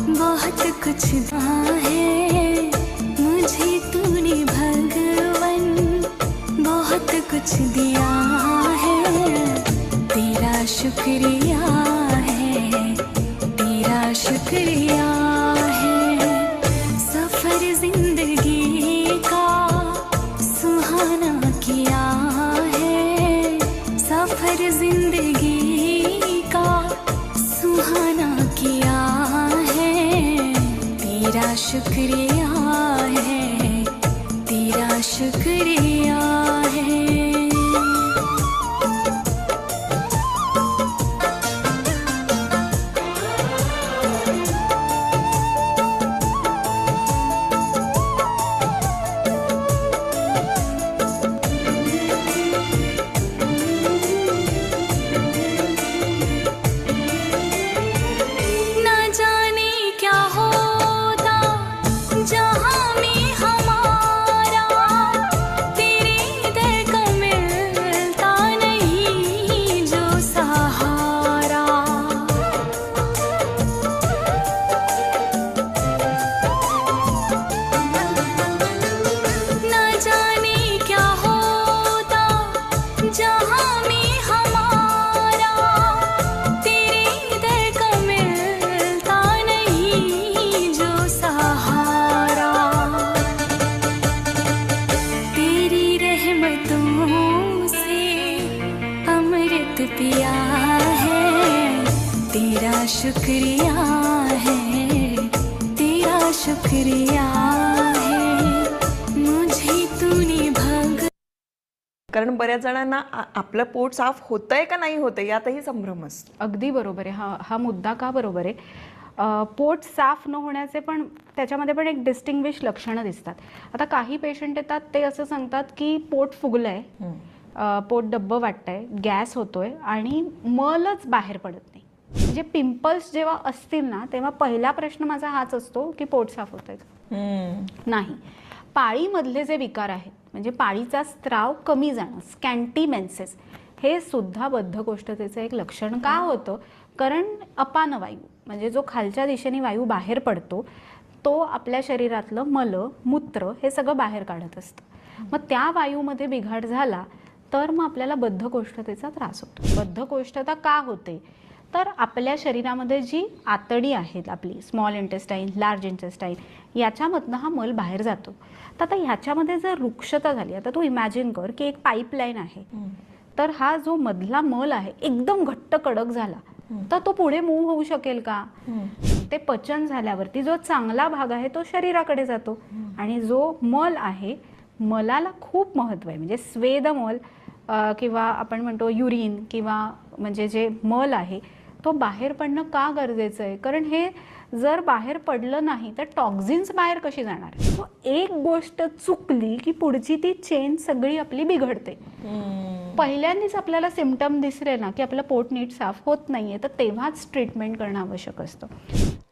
बहुत कुछ है मुझे तूने भगवन, बहुत कुछ दिया है, तेरा शुक्रिया है, तेरा शुक्रिया है। सफर जिंदगी का सुहाना किया है, सफर जिंदगी का सुहाना किया है, तेरा शुक्रिया है, तेरा शुक्रिया है। पिया है, तेरा शुक्रिया है, तेरा शुक्रिया है, मुझे तूने भग। कारण बऱ्याच जणांना आपलं पोट साफ होतंय का नाही होतंय यातही संभ्रम असतो. अगदी बरोबर आहे. हा मुद्दा का बरोबर आहे. पोट साफ न होण्याचे पण त्याच्यामध्ये पण एक डिस्टिंग्विश लक्षणं दिसतात. आता काही पेशंट येतात ते असं सांगतात की पोट फुगलंय, पोट डब्बं वाटतंय, गॅस होतोय आणि मलच बाहेर पडत नाही. म्हणजे पिंपल्स जेव्हा असतील ना तेव्हा पहिला प्रश्न माझा हाच असतो की पोट साफ होतंय का. नाही, पाळीमधले जे विकार आहेत म्हणजे पाळीचा स्त्राव कमी जाणं, स्कॅन्टी मेन्सेस, हे सुद्धा बद्धकोष्ठतेचं एक लक्षण का होतं. कारण अपान वायू म्हणजे जो खालच्या दिशेने वायू बाहेर पडतो तो आपल्या शरीरातलं मल मूत्र हे सगळं बाहेर काढत असतं. मग त्या वायूमध्ये बिघाड झाला तर मग आपल्याला बद्धकोष्ठतेचा त्रास होतो. बद्धकोष्ठता का होते तर आपल्या शरीरामध्ये जी आतडी आहेत आपली स्मॉल इंटेस्टाईन, लार्ज इंटेस्टाईन, याच्यामधनं हा मल बाहेर जातो. तर आता ह्याच्यामध्ये जर रुक्षता झाली, आता तू इमॅजिन कर की एक पाईपलाईन आहे, तर हा जो मधला मल आहे एकदम घट्ट कडक झाला तर तो पुढे मूव्ह होऊ शकेल का. ते पचन झाल्यावरती जो चांगला भाग आहे तो शरीराकडे जातो आणि जो मल आहे मलाला खूप महत्त्व आहे. म्हणजे स्वेदमल किंवा आपण म्हणतो युरिन किंवा म्हणजे जे मल आहे तो बाहेर पडणं का गरजेचं आहे. कारण हे जर बाहेर पडलं नाही तर टॉक्झिन्स बाहेर कशी जाणार. सो एक गोष्ट चुकली की पुढची ती चेन सगळी आपली बिघडते. पहिल्यांदाच आपल्याला सिम्पटम दिसले ना की आपलं पोट नीट साफ होत नाहीये तर तेव्हाच ट्रीटमेंट करणं आवश्यक असतं.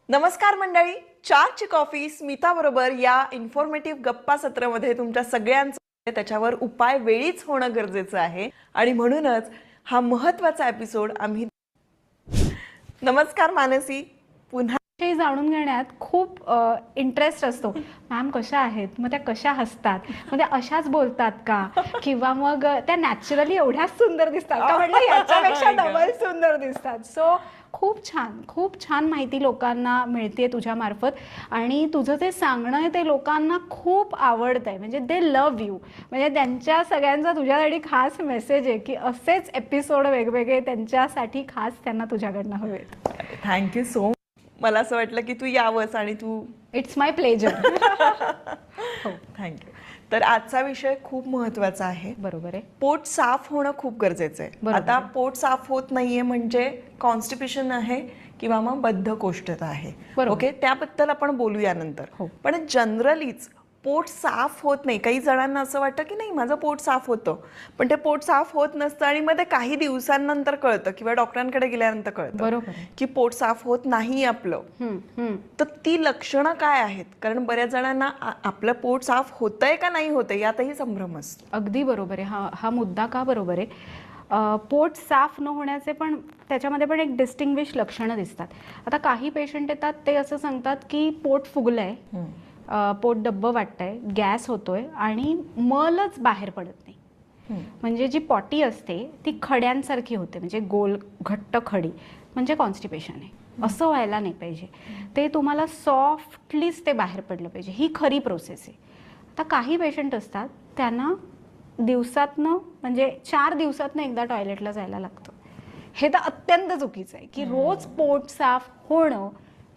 नमस्कार मंडळी, चारची कॉफी स्मिता बरोबर या इन्फॉर्मेटिव्ह गप्पा सत्रामध्ये तुमच्या सगळ्यांचं त्याच्यावर उपाय वेळीच होणं गरजेचं आहे आणि म्हणूनच हा महत्त्वाचा एपिसोड आम्ही. नमस्कार मानसी, पुन्हा हे जाणून घेण्यात खूप इंटरेस्ट असतो. मॅम कशा आहेत, मग त्या कशा हसतात, मग त्या अशाच बोलतात का, किंवा मग त्या नॅचरली एवढ्याच सुंदर दिसतात का, म्हणजे याच्यापेक्षा डबल सुंदर दिसतात. सो खूप छान माहिती लोकांना मिळते तुझ्या मार्फत आणि तुझं ते सांगणं आहे ते लोकांना खूप आवडतं आहे. म्हणजे दे लव्ह यू. म्हणजे त्यांच्या सगळ्यांचा तुझ्यासाठी खास मेसेज आहे की असेच एपिसोड वेगवेगळे त्यांच्यासाठी खास त्यांना तुझ्याकडनं हवेत. Thank you so much. मला असं वाटलं की तू यावंस आणि तू. It's my pleasure. हो, थँक्यू. तर आजचा विषय खूप महत्त्वाचा आहे. बरोबर आहे. पोट साफ होणं खूप गरजेचं आहे. आता पोट साफ होत नाहीये म्हणजे कॉन्स्टिपेशन आहे किंवा मग बद्धकोष्ठता आहे. ओके, त्याबद्दल आपण बोलूया नंतर. पण जनरलीच पोट साफ होत नाही. काही जणांना असं वाटतं की नाही माझं पोट साफ होतं, पण ते पोट साफ होत नसतं आणि मग ते काही दिवसांनंतर कळतं किंवा डॉक्टरांकडे गेल्यानंतर कळतं की पोट साफ होत नाही आपलं. तर ती लक्षणं काय आहेत. कारण बऱ्याच जणांना आपलं पोट साफ होतंय का नाही होतंय यातही संभ्रम असतो. अगदी बरोबर आहे. हा मुद्दा का बरोबर आहे. पोट साफ न होण्याचे पण त्याच्यामध्ये पण एक डिस्टिंग्विश लक्षणं दिसतात. आता काही पेशंट येतात ते असं सांगतात की पोट फुगलंय, पोट डब्बं वाटतंय, गॅस होतोय आणि मलच बाहेर पडत नाही. म्हणजे जी पॉटी असते ती खड्यांसारखी होते, म्हणजे गोल घट्ट खडी, म्हणजे कॉन्स्टिपेशन आहे. असं व्हायला नाही पाहिजे. ते तुम्हाला सॉफ्टलीच ते बाहेर पडलं पाहिजे. ही खरी प्रोसेस आहे. आता काही पेशंट असतात त्यांना दिवसातनं म्हणजे 4 दिवसातनं एकदा टॉयलेटला जायला लागतं. हे तर अत्यंत चुकीचं आहे की रोज पोट साफ होणं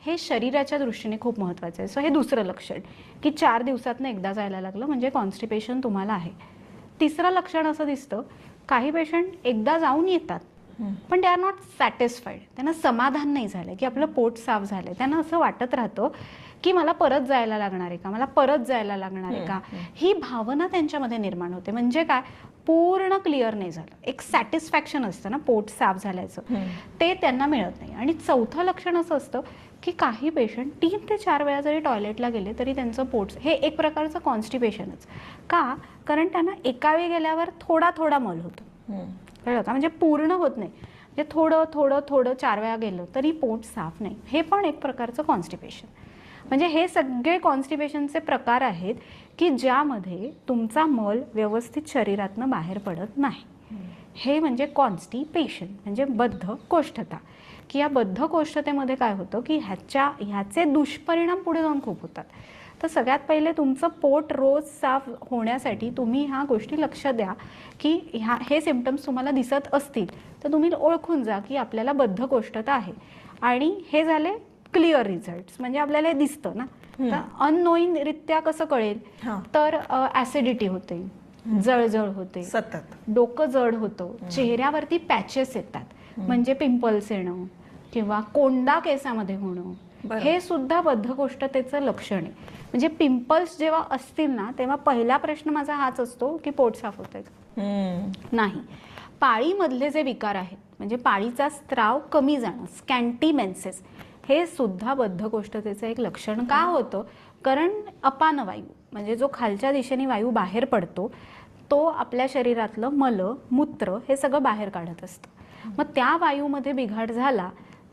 हे शरीराच्या दृष्टीने खूप महत्त्वाचं आहे. सो हे दुसरं लक्षण की 4 दिवसातनं एकदा जायला लागलं म्हणजे कॉन्स्टिपेशन तुम्हाला आहे. तिसरं लक्षण असं दिसतं, काही पेशंट एकदा जाऊन येतात पण दे आर नॉट सॅटिस्फाईड. त्यांना समाधान नाही झालं की आपलं पोट साफ झालंय. त्यांना असं वाटत राहतं की मला परत जायला लागणार आहे का, मला परत जायला लागणार आहे का, ही भावना त्यांच्यामध्ये निर्माण होते. म्हणजे काय, पूर्ण क्लिअर नाही झालं. एक सॅटिस्फॅक्शन असतं ना पोट साफ झाल्याचं, ते त्यांना मिळत नाही. आणि चौथं लक्षण असं असतं की काही पेशंट 3 ते 4 वेळा जरी टॉयलेटला गेले तरी त्यांचं पोट, हे एक प्रकारचं कॉन्स्टिपेशनच. का, कारण त्यांना एका वेळी गेल्यावर थोडा थोडा मल होतो, कळलं का, म्हणजे पूर्ण होत नाही. म्हणजे थोडं थोडं थोडं 4 वेळा गेलं तरी पोट साफ नाही. हे पण एक प्रकारचं कॉन्स्टिपेशन. म्हणजे हे सगळे कॉन्स्टिपेशनचे प्रकार आहेत की ज्यामध्ये तुमचा मल व्यवस्थित शरीरातनं बाहेर पडत नाही. हे म्हणजे कॉन्स्टिपेशन, म्हणजे बद्धकोष्ठता. की या बद्धकोष्ठतेमध्ये काय होतं की ह्याचे दुष्परिणाम पुढे जाऊन खूप होतात. तर सगळ्यात पहिले तुमचं पोट रोज साफ होण्यासाठी तुम्ही ह्या गोष्टी लक्षात द्या की हे सिम्पटम्स तुम्हाला दिसत असतील तर तुम्ही ओळखून जा की आपल्याला बद्धकोष्ठता आहे. आणि हे झाले क्लिअर रिझल्ट्स, म्हणजे आपल्याला हे दिसतं ना. तर अननोईंगरित्या कसं कळेल, तर ऍसिडिटी होते, जळजळ होते, सतत डोकं जड होतं, चेहऱ्यावरती पॅचेस येतात, म्हणजे पिंपल्स येणं किंवा कोंडा केसामध्ये होणं, हे सुद्धा बद्धकोष्ठतेचं लक्षण आहे. म्हणजे पिंपल्स जेव्हा असतील ना तेव्हा पहिला प्रश्न माझा हाच असतो की पोट साफ होतंय का. नाही, पाळीमधले जे विकार आहेत, म्हणजे पाळीचा स्त्राव कमी जाणं, स्कॅन्टी मेन्सेस, हे सुद्धा बद्धकोष्ठतेचं एक लक्षण. का होतं, कारण अपान वायू, म्हणजे जो खालच्या दिशेने वायू बाहेर पडतो तो आपल्या शरीरातलं मल मूत्र हे सगळं बाहेर काढत असतं. मग त्या वायूमध्ये बिघाड झाला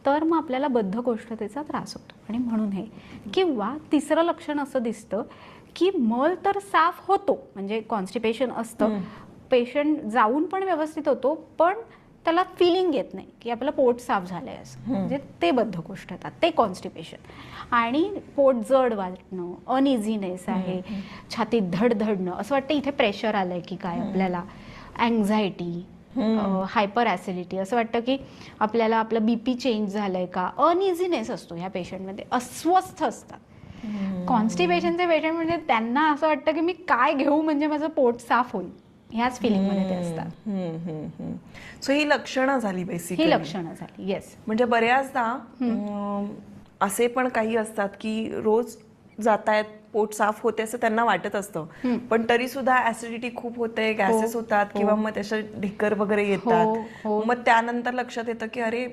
तर मग आपल्याला बद्धकोष्ठतेचा त्रास होतो. आणि म्हणून हे. किंवा तिसरं लक्षण असं दिसतं की मल तर साफ होतो, म्हणजे कॉन्स्टिपेशन असतं, पेशंट जाऊन पण व्यवस्थित होतो, पण त्याला फिलिंग येत नाही की आपलं पोट साफ झालंय असं, म्हणजे ते बद्धकोष्ठता, ते कॉन्स्टिपेशन. आणि पोट जड वाटणं, अनइझीनेस आहे, छातीत धडधडणं, असं वाटतं इथे प्रेशर आलंय की काय आपल्याला, अँझायटी, हायपर ॲसिडिटी, असं वाटतं की आपल्याला आपलं बीपी चेंज झालंय का, अनइझीनेस असतो ह्या पेशंटमध्ये, अस्वस्थ असतात. कॉन्स्टिपेशनचे पेशंट म्हणजे त्यांना असं वाटतं की मी काय घेऊ म्हणजे माझं पोट साफ होईल, ह्याच फिलिंगमध्ये ते असतात. सो ही लक्षणं झाली बेसिकली. ही लक्षणं झाली, येस. म्हणजे बऱ्याचदा असे पण काही असतात की रोज जातायत, पोट साफ होते असं त्यांना वाटत असतं, पण तरी सुद्धा ऍसिडिटी खूप होते, गॅसेस होतात किंवा मग त्याच्या ढिकर वगैरे येतात. मग त्यानंतर लक्षात येतं की अरे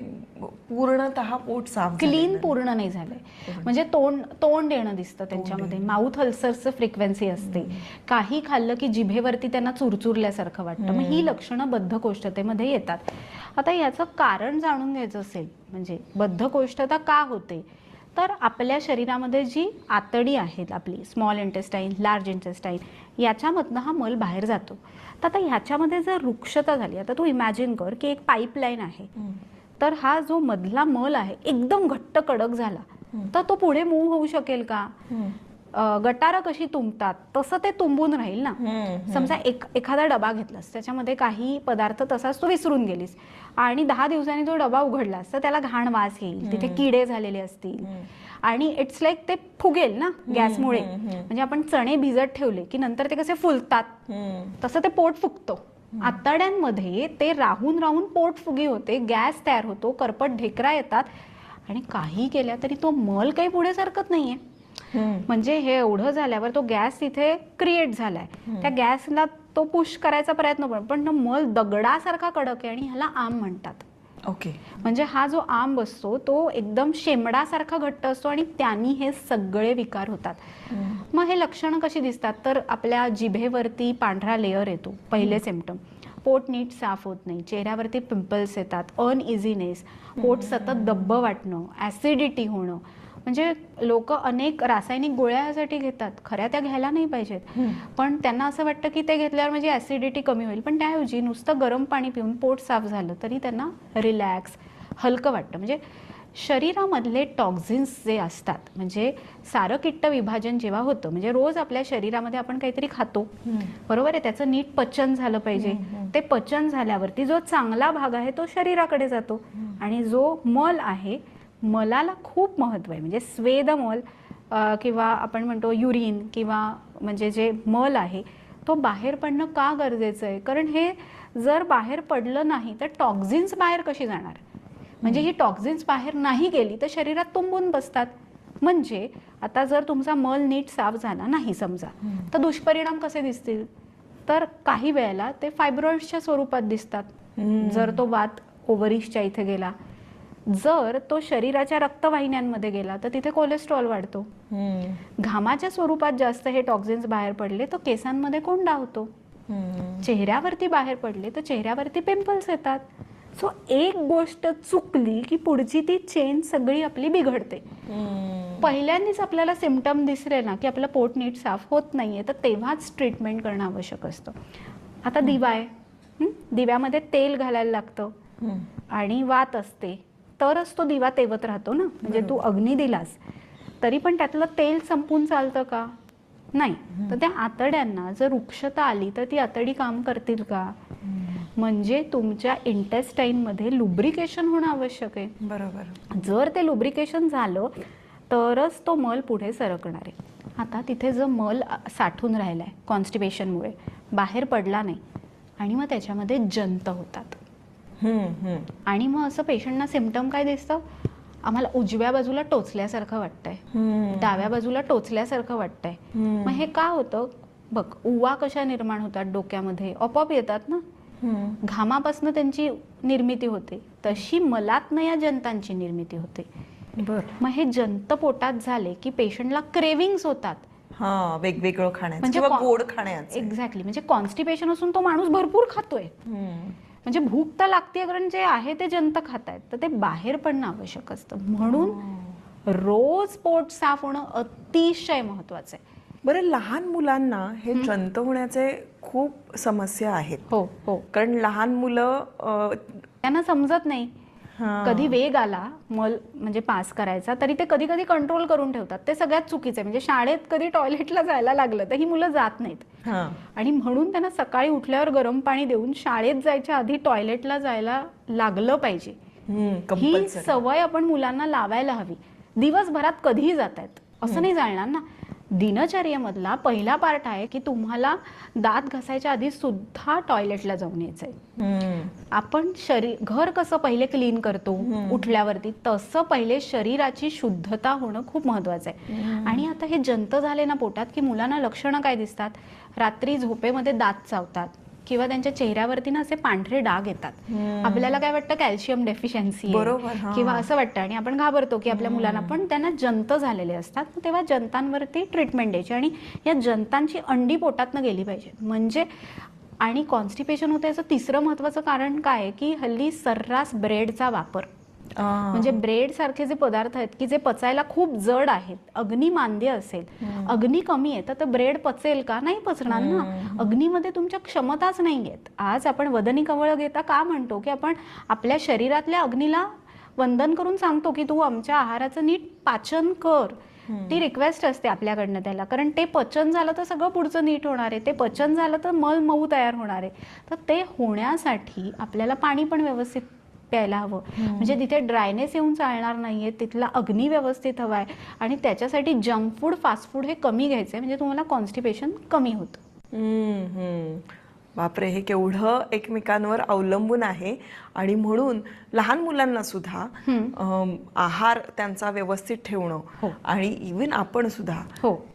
पूर्णतः पोट साफ, क्लीन पूर्ण नाही झालंय. म्हणजे तोंड येणं दिसतं त्यांच्यामध्ये, माउथ अल्सरचं फ्रिक्वेन्सी असते, काही खाल्लं की जिभेवरती त्यांना चुरचुरल्यासारखं वाटतं. मग ही लक्षणं बद्धकोष्ठतेमध्ये येतात. आता याचं कारण जाणून घ्यायचं असेल, म्हणजे बद्धकोष्ठता का होते, तर आपल्या शरीरामध्ये जी आतडी आहेत आपली, स्मॉल इंटेस्टाईन, लार्ज इंटेस्टाईन, याच्यामधनं हा मल बाहेर जातो. तर आता ह्याच्यामध्ये जर रुक्षता झाली, आता तू इमॅजिन कर की एक पाईपलाईन आहे, तर हा जो मधला मल आहे एकदम घट्ट कडक झाला तर तो पुढे मूव्ह होऊ शकेल का. गटारं कशी तुंबतात तसं ते तुंबून राहील ना. समजा एखादा डबा घेतलास, त्याच्यामध्ये काही पदार्थ तसाच तू विसरून गेलीस आणि 10 दिवसांनी तो डबा उघडलास तर त्याला घाण वास येईल, तिथे किडे झालेले असतील आणि इट्स लाईक ते फुगेल ना गॅसमुळे. म्हणजे आपण चणे भिजत ठेवले की नंतर ते कसे फुलतात, तसं ते पोट फुगतं. आतड्यांमध्ये ते राहून राहून पोट फुगी होते, गॅस तयार होतो, करपट ढेकरा येतात आणि काही केल्या तरी तो मल काही पुढे सरकत नाहीये. म्हणजे हे एवढं झाल्यावर तो गॅस तिथे क्रिएट झालाय, त्या गॅसला तो पुश करायचा प्रयत्न पण मल दगडासारखा कडक आहे आणि ह्याला आंब म्हणतात. ओके. म्हणजे हा जो आंब असतो तो एकदम शेंबडासारखा घट्ट असतो आणि त्यांनी हे सगळे विकार होतात. मग हे लक्षणं कशी दिसतात, तर आपल्या जिभेवरती पांढरा लेअर येतो, पहिले सिम्पटम. पोट नीट साफ होत नाही, चेहऱ्यावरती पिंपल्स येतात, अनइझीनेस, पोट सतत दब्ब वाटणं, ॲसिडिटी होणं, म्हणजे लोक अनेक रासायनिक गोळ्या यासाठी घेतात, खऱ्या त्या घ्यायला नाही पाहिजेत, पण त्यांना असं वाटतं की ते घेतल्यावर म्हणजे ॲसिडिटी कमी होईल, पण त्याऐवजी नुसतं गरम पाणी पिऊन पोट साफ झालं तरी त्यांना रिलॅक्स, हलकं वाटतं. म्हणजे शरीरामधले टॉक्झिन्स जे असतात, म्हणजे सारकिट्ट विभाजन जेव्हा होतं, म्हणजे रोज आपल्या शरीरामध्ये आपण काहीतरी खातो, बरोबर आहे, त्याचं नीट पचन झालं पाहिजे. ते पचन झाल्यावरती जो चांगला भाग आहे तो शरीराकडे जातो, आणि जो मल आहे, मलाला खूप महत्त्व आहे. म्हणजे स्वेदमल किंवा आपण म्हणतो युरिन किंवा म्हणजे जे मल आहे तो बाहेर पडणं का गरजेचं आहे, कारण हे जर बाहेर पडलं नाही तर टॉक्झिन्स बाहेर कशी जाणार, म्हणजे ही टॉक्झिन्स बाहेर नाही गेली तर शरीरात तुंबून बसतात. म्हणजे आता जर तुमचा मल नीट साफ झाला नाही समजा, तर दुष्परिणाम कसे दिसतील, तर काही वेळेला ते फायब्रॉइड्सच्या स्वरूपात दिसतात. जर तो वात ओव्हरीजच्या इथे गेला, जर तो शरीराच्या रक्तवाहिन्यांमध्ये गेला तर तिथे कोलेस्ट्रॉल वाढतो. घामाच्या स्वरूपात जास्त हे टॉक्झिन्स बाहेर पडले तर केसांमध्ये कोंडा होतो. चेहऱ्यावरती बाहेर पडले तर चेहऱ्यावरती पिंपल्स येतात. सो एक गोष्ट चुकली की पुढची ती चेन सगळी आपली बिघडते. पहिल्यांदाच आपल्याला सिम्पटम दिसले ना की आपलं पोट नीट साफ होत नाहीये, तर तेव्हाच ट्रीटमेंट करणं आवश्यक असतं. आता दिवा आहे, दिव्यामध्ये तेल घालायला लागतं आणि वात असते तरच तो दिवा तेवत राहतो ना. म्हणजे तू अग्नी दिलास तरी पण त्यातलं तेल संपून चालतं का, नाही. तर त्या आतड्यांना जर रुक्षता आली तर ती आतडी काम करतील का, म्हणजे तुमच्या इंटेस्टाईनमध्ये लुब्रिकेशन होणं आवश्यक आहे. बरोबर. जर ते लुब्रिकेशन झालं तरच तो मल पुढे सरकणार आहे. आता तिथे जर मल साठून राहिलाय कॉन्स्टिपेशनमुळे, बाहेर पडला नाही, आणि मग त्याच्यामध्ये जंत होतात, आणि मग असं पेशंटना सिम्पटम काय दिसतं, आम्हाला उजव्या बाजूला टोचल्यासारखं वाटतंय, डाव्या बाजूला टोचल्यासारखं वाटतंय. मग हे का होतं बघ, उवा कशा निर्माण होतात डोक्यामध्ये, आपोआप येतात ना, घामापासून त्यांची निर्मिती होते, तशी मलातनं या जंतांची निर्मिती होते. मग हे जंत पोटात झाले की पेशंटला क्रेविंग्स होतात, वेगवेगळं खाण्याचं किंवा गोड खाण्याचं. एक्झॅक्टली, म्हणजे कॉन्स्टिपेशन असून तो माणूस भरपूर खातोय, म्हणजे भूक तर लागते, कारण जे आहे ते जंत खातायत, तर ते बाहेर पडणं आवश्यक असतं. म्हणून रोज पोट साफ होणं अतिशय महत्वाचं आहे. बरं, लहान मुलांना हे जंत होण्याचे खूप समस्या आहेत. हो हो, कारण लहान मुलं त्यांना समजत नाही, कधी वेग आला मल म्हणजे पास करायचा तरी ते कधी कधी कंट्रोल करून ठेवतात. ते सगळ्यात चुकीचं आहे. म्हणजे शाळेत कधी टॉयलेटला जायला लागलं तर ही मुलं जात नाहीत, आणि म्हणून त्यांना सकाळी उठल्यावर गरम पाणी देऊन शाळेत जायच्या आधी टॉयलेटला जायला लागलं पाहिजे. ही सवय आपण मुलांना लावायला हवी. दिवसभरात कधीही जात आहेत असं नाही चालणार ना. दिनचर्येमधला पहिला पार्ट आहे की तुम्हाला दात घासायच्या आधी सुद्धा टॉयलेटला जाऊन यायचंय. आपण घर कसं पहिले क्लीन करतो उठल्यावरती, तसं पहिले शरीराची शुद्धता होणं खूप महत्वाचं आहे. आणि आता हे जंत झाले ना पोटात की मुलांना लक्षणं काय दिसतात, रात्री झोपेमध्ये दात चावतात किंवा त्यांच्या चेहऱ्यावरती ना असे पांढरे डाग येतात. आपल्याला काय वाटतं, कॅल्शियम डेफिशियन्सी किंवा असं वाटतं, आणि आपण घाबरतो की आपल्या मुलांना, पण त्यांना जंत झालेले असतात. तेव्हा जंतांवरती ट्रीटमेंट द्यायची, आणि या जंतांची अंडी पोटातनं गेली पाहिजे. म्हणजे आणि कॉन्स्टिपेशन होतं याचं तिसरं महत्वाचं कारण काय आहे की हल्ली सर्रास ब्रेडचा वापर, म्हणजे ब्रेड सारखे जे पदार्थ आहेत की जे पचायला खूप जड आहेत, अग्नी मांद्य असेल, अग्नी कमी आहे तर ब्रेड पचेल का, नाही पचणार ना. अग्नीमध्ये तुमच्या क्षमताच नाही आहेत. आज आपण वदनी कवळ घेता का म्हणतो की आपण आपल्या शरीरातल्या अग्नीला वंदन करून सांगतो की तू आमच्या आहाराचं नीट पाचन कर. ती रिक्वेस्ट असते आपल्याकडनं त्याला, कारण ते पचन झालं तर सगळं पुढचं नीट होणार आहे, ते पचन झालं तर मल मऊ तयार होणार आहे. तर ते होण्यासाठी आपल्याला पाणी पण व्यवस्थित प्यायला हवं. म्हणजे तिथे ड्रायनेस येऊन चालणार नाहीये, तिथला अग्नी व्यवस्थित हवाय, आणि त्याच्यासाठी जंक फूड, फास्ट फूड हे कमी घ्यायचंय, म्हणजे तुम्हाला कॉन्स्टिपेशन कमी होतं. बापरे, हे केवढं एकमेकांवर अवलंबून आहे. आणि म्हणून लहान मुलांना सुद्धा आहार त्यांचा व्यवस्थित ठेवणं, आणि इव्हन आपण सुद्धा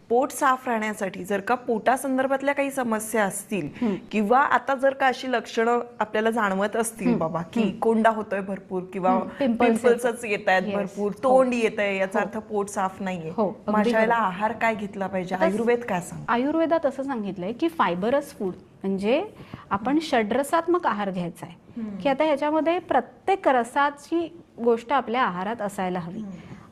पोट साफ राहण्यासाठी जर का पोटासंदर्भातल्या काही समस्या असतील किंवा आता जर का अशी लक्षणं आपल्याला जाणवत असतील बाबा की कोंडा होतोय भरपूर किंवा पिंपल्सच येत आहेत भरपूर, तोंड येत आहे, याचा अर्थ पोट साफ नाहीये, माझ्या वेळेला आहार काय घेतला पाहिजे, आयुर्वेद काय सांग? आयुर्वेदात असं सांगितलंय की फायबरस फूड म्हणजे आपण षड्रसात्मक आहार घ्यायचा आहे की आता ह्याच्यामध्ये प्रत्येक रसाची गोष्ट आपल्या आहारात असायला हवी.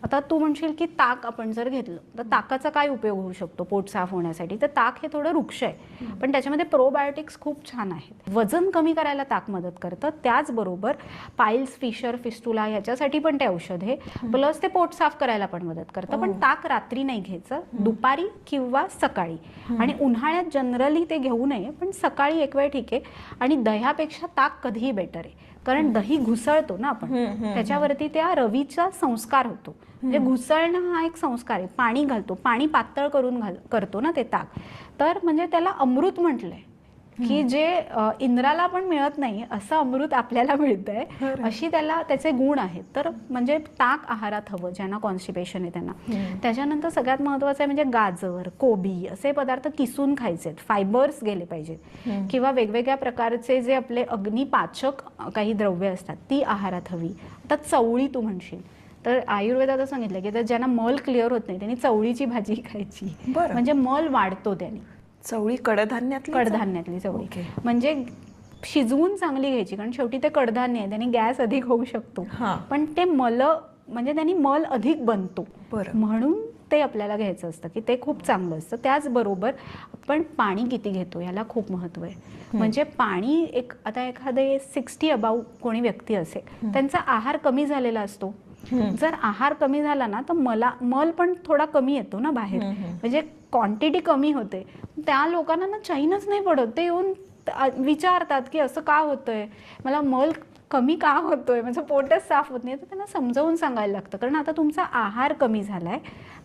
आता तू म्हणशील की ताक आपण जर घेतलं तर ताकाचा काय उपयोग होऊ शकतो पोट साफ होण्यासाठी, तर ताक हे थोडं वृक्ष आहे पण त्याच्यामध्ये प्रोबायोटिक्स खूप छान आहेत. वजन कमी करायला ताक मदत करतं, त्याचबरोबर पाईल्स, फिशर, फिस्टुला ह्याच्यासाठी पण ते औषध आहे, प्लस ते पोट साफ करायला पण मदत करतं. पण ताक रात्री नाही घ्यायचं, दुपारी किंवा सकाळी. आणि उन्हाळ्यात जनरली ते घेऊ नये, पण सकाळी एक वेळ ठीक आहे. आणि दह्यापेक्षा ताक कधीही बेटर आहे, कारण दही घुसळतो ना आपण, त्याच्यावरती त्या रवीचा संस्कार होतो. म्हणजे घुसळणं हा एक संस्कार आहे. पाणी घालतो, पाणी पातळ करून करतो ना ते ताक, तर म्हणजे त्याला अमृत म्हटलंय की जे इंद्राला पण मिळत नाही असं अमृत आपल्याला मिळतंय, अशी त्याला त्याचे गुण आहेत. तर म्हणजे ताक आहारात हवं ज्यांना कॉन्स्टिपेशन आहे त्यांना. त्याच्यानंतर सगळ्यात महत्त्वाचं आहे म्हणजे गाजर, कोबी असे पदार्थ किसून खायचेत, फायबर्स गेले पाहिजेत, किंवा वेगवेगळ्या प्रकारचे जे आपले अग्निपाचक काही द्रव्य असतात ती आहारात हवी. आता चवळी तू म्हणशील तर आयुर्वेदात सांगितलं की ज्यांना मल क्लिअर होत नाही त्यांनी चवळीची भाजी खायची, म्हणजे मल वाढतो त्याने. चवळी कडधान्यातली चवळी म्हणजे शिजवून चांगली घ्यायची, कारण शेवटी ते कडधान्य आहे, त्यांनी गॅस अधिक होऊ शकतो, पण ते म्हणजे त्यांनी मल अधिक बनतो, म्हणून ते आपल्याला घ्यायचं असतं की ते खूप चांगलं असतं. त्याचबरोबर आपण पाणी किती घेतो याला खूप महत्त्व आहे. म्हणजे पाणी आता एखादे 60 अबाव कोणी व्यक्ती असेल त्यांचा आहार कमी झालेला असतो, जर आहार कमी झाला ना तर मल पण थोडा कमी येतो ना बाहेर, म्हणजे क्वांटिटी कमी होते. त्या लोकांना ना चैनच नाही पडत, ते येऊन विचारतात की असं का होतंय, मला मल कमी का होतोय, म्हणजे पोटच साफ होत नाही. तर त्यांना समजावून सांगायला लागतं, कारण आता तुमचा आहार कमी झालाय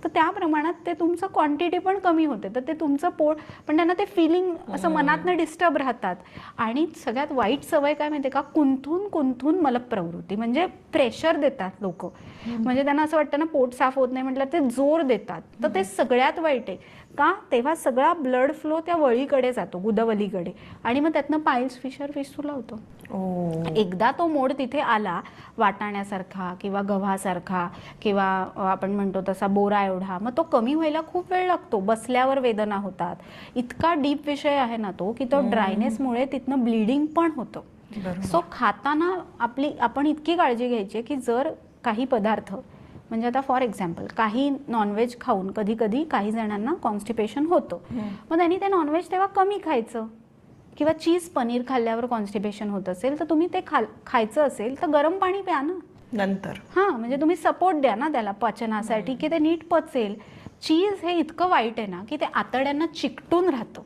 तर त्या प्रमाणात ते तुमचं क्वांटिटी पण कमी होते, तर ते तुमचं पोट पण त्यांना ते फिलिंग असं मनातनं डिस्टर्ब राहतात. आणि सगळ्यात वाईट सवय काय माहिती का, कुंथून मलप्रवृत्ती, म्हणजे प्रेशर देतात लोक, म्हणजे त्यांना असं वाटतं ना पोट साफ होत नाही म्हटलं ते जोर देतात, तर ते सगळ्यात वाईट आहे. का, तेव्हा सगळा ब्लड फ्लो त्या वळीकडे जातो, गुदवलीकडे, आणि मग त्यातनं पाईल्स, फिशर, फिस्टुला होतो. एकदा तो मोड तिथे आला वाटाण्यासारखा किंवा गव्हासारखा किंवा आपण म्हणतो तसा बोरा एवढा, मग तो कमी व्हायला खूप वेळ लागतो, बसल्यावर वेदना होतात. इतका डीप विषय आहे ना तो, की तो ड्रायनेसमुळे तिथनं ब्लिडिंग पण होतं. सो खाताना आपण इतकी काळजी घ्यायची की जर काही पदार्थ, म्हणजे आता फॉर एक्झाम्पल काही नॉनव्हेज खाऊन कधी कधी काही जणांना कॉन्स्टिपेशन होतं, मग त्यांनी ते नॉनव्हेज तेव्हा कमी खायचं, किंवा चीज पनीर खाल्ल्यावर कॉन्स्टिपेशन होत असेल तर तुम्ही ते खायचं असेल तर गरम पाणी प्या ना नंतर, म्हणजे तुम्ही सपोर्ट द्या ना त्याला पचनासाठी की ते नीट पचेल. चीज हे इतकं वाईट आहे ना की ते आतड्यांना चिकटून राहतं,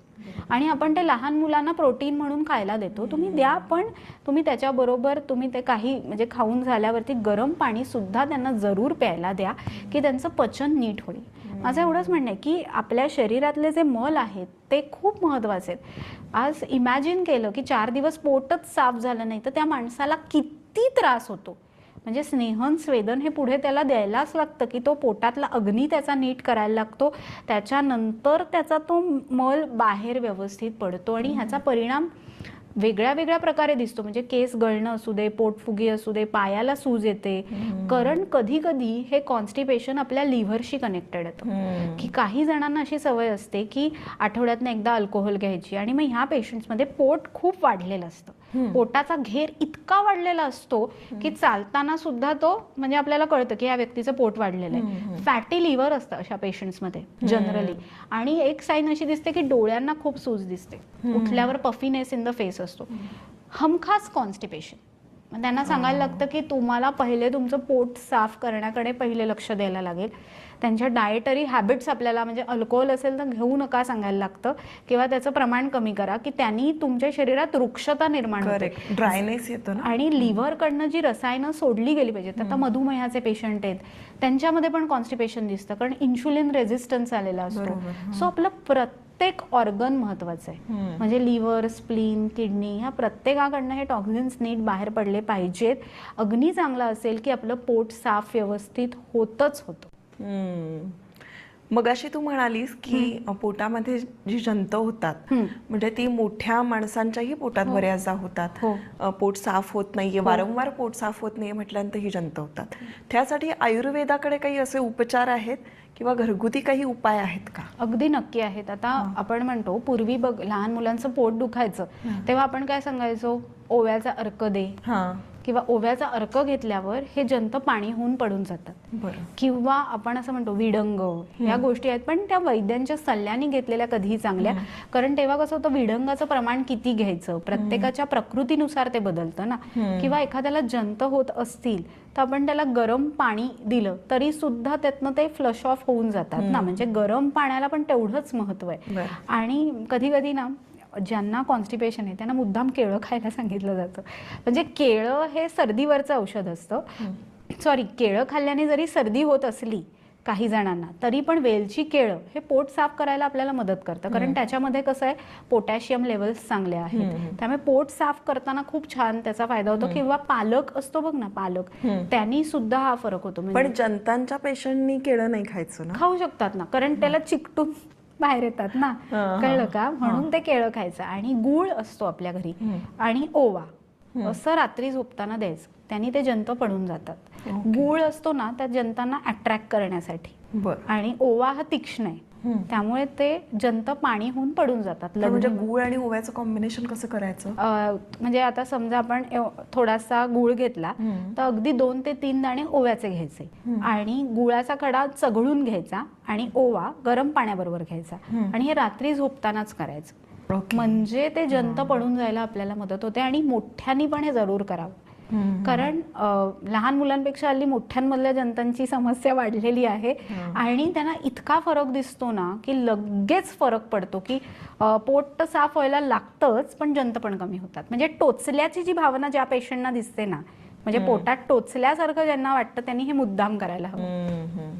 आणि आपण ते लहान मुलांना प्रोटीन म्हणून खायला देतो. तुम्ही द्या, पण तुम्ही त्याच्याबरोबर तुम्ही ते काही म्हणजे खाऊन झाल्यावरती गरम पाणी सुद्धा त्यांना जरूर प्यायला द्या की त्यांचं पचन नीट होईल. माझं एवढंच म्हणणं आहे की आपल्या शरीरातले जे मल आहेत ते खूप महत्त्वाचे आहेत. आज इमॅजिन केलं की 4 दिवस पोटच साफ झालं नाही तर त्या माणसाला किती त्रास होतो. म्हणजे स्नेहन स्वेदन हे पुढे त्याला द्यायलाच लागतं की तो पोटातला अग्नी त्याचा नीट करायला लागतो, त्याच्यानंतर त्याचा तो मल बाहेर व्यवस्थित पडतो, आणि ह्याचा परिणाम वेगळ्या वेगळ्या प्रकारे दिसतो. म्हणजे केस गळणं असू दे, पोटफुगी असू दे, पायाला सूज येते, कारण कधी कधी हे कॉन्स्टिपेशन आपल्या लिव्हरशी कनेक्टेड येतं. की काही जणांना अशी सवय असते की आठवड्यातनं एकदा अल्कोहोल घ्यायची, आणि मग ह्या पेशंट्समध्ये पोट खूप वाढलेलं असतं, पोटाचा घेर इतका वाढलेला असतो की चालताना सुद्धा तो म्हणजे आपल्याला कळतं की या व्यक्तीचं पोट वाढलेलं आहे. फॅटी लिव्हर असतं अशा पेशंट्समध्ये जनरली, आणि एक साईन अशी दिसते की डोळ्यांना खूप सूज दिसते, उठल्यावर पफीनेस इन द फेस असतो, हमखास कॉन्स्टिपेशन. मग त्यांना सांगायला लागतं की तुम्हाला पहिले तुमचं पोट साफ करण्याकडे पहिले लक्ष द्यायला लागेल. त्यांच्या डाएटरी हॅबिट्स आपल्याला, म्हणजे अल्कोहोल असेल तर घेऊ नका सांगायला लागतं, किंवा त्याचं प्रमाण कमी करा की त्यांनी तुमच्या शरीरात वृक्षता निर्माण होते, ड्रायनेस येतो ना, आणि लिव्हरकडनं जी रसायनं सोडली गेली पाहिजेत. आता मधुमेहाचे पेशंट आहेत त्यांच्यामध्ये पण कॉन्स्टिपेशन दिसतं, कारण इन्शुलिन रेझिस्टन्स आलेला असतो. सो आपलं प्रत्येक ऑर्गन महत्वाचं आहे, म्हणजे लिव्हर, स्प्लीन, किडनी, ह्या प्रत्येकाकडनं हे टॉक्झिन्स नीट बाहेर पडले पाहिजेत. अग्नी चांगला असेल की आपलं पोट साफ व्यवस्थित होतच होतं. मग अशी तू म्हणालीस की पोटामध्ये जी जंत होतात म्हणजे ती मोठ्या माणसांच्याही पोटात बऱ्याचदा होतात. पोट साफ होत नाहीये, वारंवार पोट साफ होत नाहीये म्हटल्यानंतर ही जंत होतात. त्यासाठी आयुर्वेदाकडे काही असे उपचार आहेत किंवा घरगुती काही उपाय आहेत का? अगदी नक्की आहेत. आता आपण म्हणतो पूर्वी बघ लहान मुलांचं पोट दुखायचं तेव्हा आपण काय सांगायचो, ओव्याचा अर्क दे, किंवा ओव्याचा अर्क घेतल्यावर हे जंत पाणी होऊन पडून जातात. किंवा आपण असं म्हणतो विडंग, या गोष्टी आहेत पण त्या वैद्यांच्या सल्ल्याने घेतलेल्या कधीही चांगल्या. कारण तेव्हा कसं होतं, विडंगाचं प्रमाण किती घ्यायचं प्रत्येकाच्या प्रकृतीनुसार ते बदलतं ना. किंवा एखाद्याला जंत होत असतील तर आपण त्याला गरम पाणी दिलं तरी सुद्धा त्यातनं ते फ्लश ऑफ होऊन जातात ना. म्हणजे गरम पाण्याला पण तेवढंच महत्व आहे. आणि कधी कधी ना ज्यांना कॉन्स्टिपेशन आहे त्यांना मुद्दाम केळं खायला सांगितलं जातं. म्हणजे केळं हे सर्दीवरचं औषध असतं. सॉरी, केळं खाल्ल्याने जरी सर्दी होत असली काही जणांना तरी पण वेलची केळं हे पोट साफ करायला आपल्याला मदत करतं. कारण त्याच्यामध्ये कसं आहे, पोटॅशियम लेवल्स चांगले आहेत, त्यामुळे पोट साफ करताना खूप छान त्याचा फायदा होतो. किंवा पालक असतो बघ ना, पालक, त्यांनी सुद्धा हा फरक होतो. पण जंतांच्या पेशंटनी केळं नाही खायचं ना? खाऊ शकतात ना, कारण त्याला चिकटून बाहेर येतात ना, कळलं का? म्हणून ते केळं खायचं. आणि गूळ असतो आपल्या घरी आणि ओवा असं रात्री झोपताना द्यायचं, त्यांनी ते जंत पडून जातात. गूळ असतो ना त्या जंतांना अट्रॅक्ट करण्यासाठी, आणि ओवा हा तीक्ष्ण आहे त्यामुळे ते जंत पाणी होऊन पडून जातात. म्हणजे गूळ आणि ओव्याचं कॉम्बिनेशन कसं करायचं? म्हणजे आता समजा आपण थोडासा गूळ घेतला तर अगदी 2 ते 3 दाणे ओव्याचे घ्यायचे आणि गुळाचा खडा चघळून घ्यायचा आणि ओवा गरम पाण्याबरोबर घ्यायचा आणि हे रात्री झोपतानाच करायचं. म्हणजे ते जंत पडून जायला आपल्याला मदत होते. आणि मोठ्यांनी पण हे जरूर करावं, कारण लहान मुलांपेक्षा हल्ली मोठ्यांमधल्या जंतांची समस्या वाढलेली आहे. आणि त्यांना इतका फरक दिसतो ना की लगेच फरक पडतो की पोट तर साफ व्हायला लागतंच पण जंत पण कमी होतात. म्हणजे टोचल्याची जी भावना ज्या पेशंटना दिसते ना, म्हणजे पोटात टोचल्यासारखं ज्यांना वाटतं त्यांनी हे मुद्दाम करायला हवं.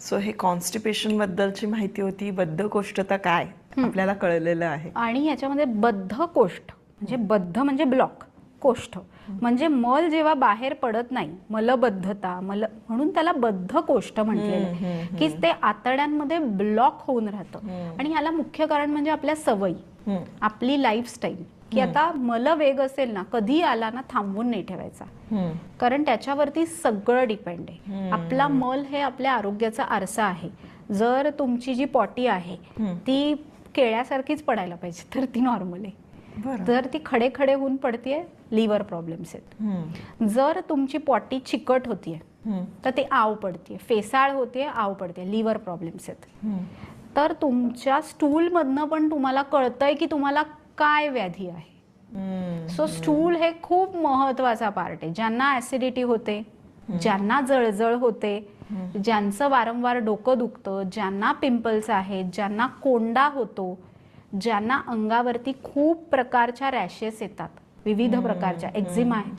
सो हे कॉन्स्टिपेशन बद्दलची माहिती होती. बद्धकोष्ठता काय आपल्याला कळलेलं आहे. आणि याच्यामध्ये बद्धकोष्ठ म्हणजे बद्ध म्हणजे ब्लॉक, कोष्ठ म्हणजे मल जेव्हा बाहेर पडत नाही, मलबद्धता, म्हणून त्याला बद्धकोष्ठ म्हटलेलं आहे की ते आतड्यांमध्ये ब्लॉक होऊन राहतं. आणि ह्याला मुख्य कारण म्हणजे आपल्या सवयी, आपली लाईफस्टाईल, की आता मलवेग असेल ना, कधी आला ना थांबवून नाही ठेवायचा, कारण त्याच्यावरती सगळं डिपेंड आहे. आपला मल हे आपल्या आरोग्याचा आरसा आहे. जर तुमची जी पॉटी आहे ती केळ्यासारखीच पडायला पाहिजे तर ती नॉर्मल आहे. जर ती खडे खडे होऊन पडतीये, लिव्हर प्रॉब्लेम्स आहेत. जर तुमची पॉटी चिकट होतीये तर ती आव पडतीये, फेसाळ होतीये, आव पडते, लिव्हर प्रॉब्लेम्स आहेत. तर तुमच्या स्टूल मधनं पण तुम्हाला कळतंय की तुम्हाला काय व्याधी आहे. सो स्टूल हे खूप महत्वाचा पार्ट आहे. ज्यांना ऍसिडिटी होते, ज्यांना जळजळ होते, ज्यांचं वारंवार डोकं दुखतं, ज्यांना पिंपल्स आहेत, ज्यांना कोंडा होतो, ज्यांना अंगावरती खूप प्रकारच्या रॅशेस येतात, विविध प्रकारच्या एक्झिमा आहे,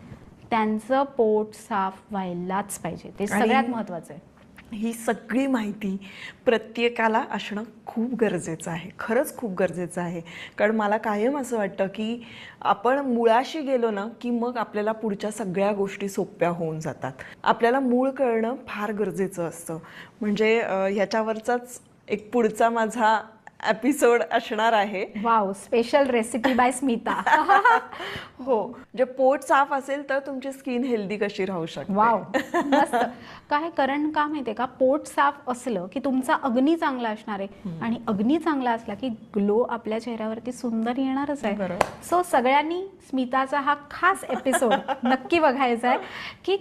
त्यांचं पोट साफ व्हायलाच पाहिजे. ते सगळ्यात महत्वाचं आहे. ही सगळी माहिती प्रत्येकाला असणं खूप गरजेचं आहे, खरंच खूप गरजेचं आहे. कारण मला कायम असं वाटतं की आपण मुळाशी गेलो ना की मग आपल्याला पुढच्या सगळ्या गोष्टी सोप्या होऊन जातात. आपल्याला मूळ कळणं फार गरजेचं असतं. म्हणजे ह्याच्यावरचाच एक पुढचा माझा एपिसोड असणार आहे. Wow, special recipe by Smita. हो, जे पोट साफ असेल तर तुमची स्किन हेल्दी कशी राहू शकते. वाव, मस्त. काय कारण का माहितीये का, पोट साफ असलं की तुमचा अग्नी चांगला असणार आहे, आणि अग्नी चांगला असला की ग्लो आपल्या चेहऱ्यावरती सुंदर येणारच आहे. सो सगळ्यांनी स्मिताचा हा खास एपिसोड नक्की बघायचा आहे की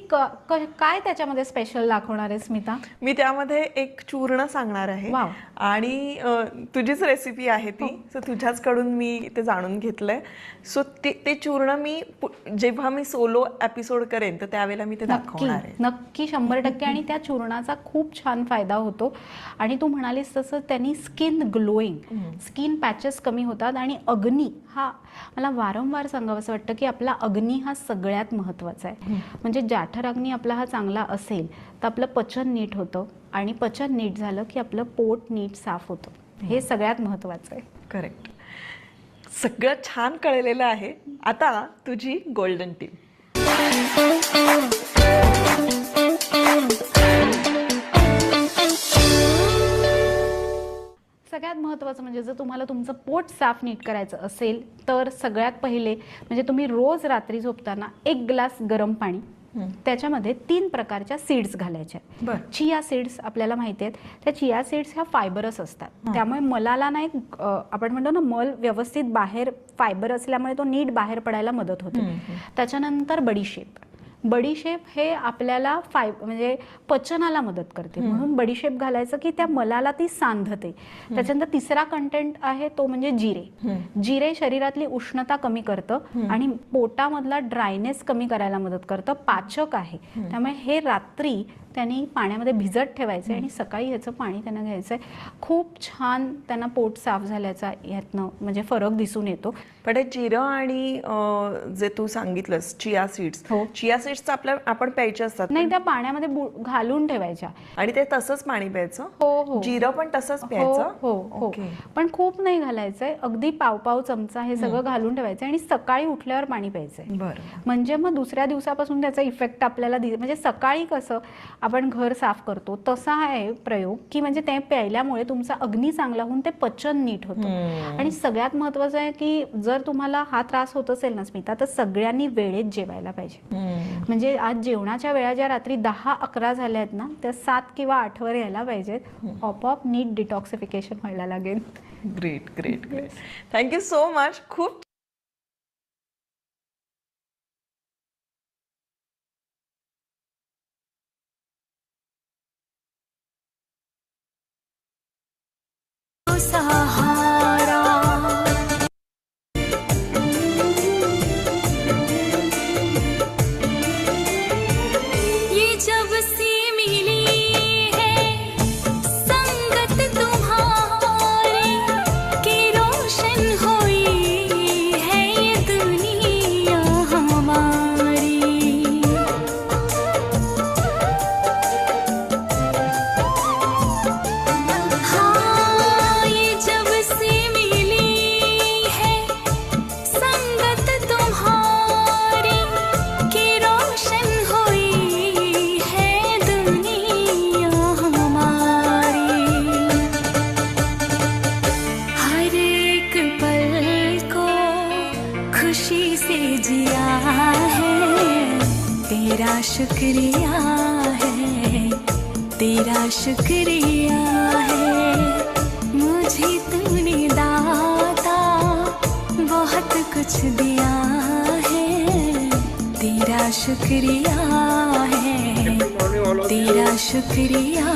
काय त्याच्यामध्ये स्पेशल दाखवणार आहे स्मिता. मी त्यामध्ये एक चूर्ण सांगणार आहे आणि तुझीच रेसिपी आहे ती, सो तुझ्याचकडून मी ते जाणून घेतलंय. सो ते चूर्ण मी जेव्हा मी सोलो एपिसोड करेन तर त्यावेळेला मी ते दाखवणार आहे. नक्की 100%. आणि त्या चूर्णाचा खूप छान फायदा होतो. आणि तू म्हणालीस तसं त्यांनी स्किन ग्लोईंग, स्किन पॅचेस कमी होतात. आणि अग्नी हा मला वारंवार सांगावंसं वाटतं की आपला अग्नी हा सगळ्यात महत्वाचा आहे. म्हणजे जाठराग्नी आपला हा चांगला असेल तर आपलं पचन नीट होतं, आणि पचन नीट झालं की आपलं पोट नीट साफ होतं. हे सगळ्यात महत्वाचं आहे. करेक्ट. सगळं छान कळलेलं आहे. आता तुझी गोल्डन टीप. सगळ्यात महत्त्वाचं म्हणजे जर तुम्हाला तुमचं पोट साफ नीट करायचं असेल तर सगळ्यात पहिले म्हणजे तुम्ही रोज रात्री झोपताना 1 ग्लास गरम पाणी, त्याच्यामध्ये 3 प्रकारच्या सीड्स घालायच्या. चिया सीड्स आपल्याला माहिती आहेत, त्या चिया सीड्स ह्या फायबरस असतात, त्यामुळे मलाला ना एक आपण म्हणतो ना मल व्यवस्थित बाहेर फायबर असल्यामुळे तो नीट बाहेर पडायला मदत होते. त्याच्यानंतर बडीशेप हे आपल्याला म्हणजे पचनाला मदत करते, म्हणून बडीशेप घालायचं की त्या मलाला ती सांधते. त्याच्यानंतर तिसरा कंटेंट आहे तो म्हणजे जिरे शरीरातली उष्णता कमी करतं आणि पोटामधला ड्रायनेस कमी करायला मदत करतं, पाचक आहे. त्यामुळे हे रात्री त्यांनी पाण्यामध्ये भिजत ठेवायचे आणि सकाळी ह्याचं पाणी त्यांना घ्यायचंय. खूप छान त्यांना पोट साफ झाल्याचा यातनं म्हणजे फरक दिसून येतो. पण जिरं आणि जे तू सांगितलंस चिया सीड्स, चिया सीड्स आपण प्यायचे असतात नाही, त्या पाण्यामध्ये घालून ठेवायच्या आणि ते तसंच पाणी प्यायचं. हो, जिरं पण तसंच प्यायचं. हो, पण खूप नाही घालायचंय, अगदी पाव चमचा हे सगळं घालून ठेवायचं आणि सकाळी उठल्यावर पाणी प्यायचंय. म्हणजे मग दुसऱ्या दिवसापासून त्याचा इफेक्ट आपल्याला म्हणजे सकाळी कसं आपण घर साफ करतो तसा आहे प्रयोग, की म्हणजे ते प्यायल्यामुळे तुमचा अग्नी चांगला होऊन ते पचन नीट होतं. आणि सगळ्यात महत्वाचं आहे की जर तुम्हाला हा त्रास होत असेल ना स्मिता, तर सगळ्यांनी वेळेत जेवायला पाहिजे. म्हणजे आज जेवणाच्या वेळा ज्या रात्री 10-11 झाल्या आहेत ना, त्या 7 किंवा 8 वर यायला पाहिजेत. आपोआप नीट डिटॉक्सिफिकेशन व्हायला लागेल. ग्रेट. Thank you so much. खूप सहारा ये जब से मिली है संगत तुम्हारी कि रोशन हुई है ये दुनिया हमारी. खुशी से जिया है तेरा शुक्रिया है, तेरा शुक्रिया है. मुझे तूने दाता बहुत कुछ दिया है, तेरा शुक्रिया है, तेरा शुक्रिया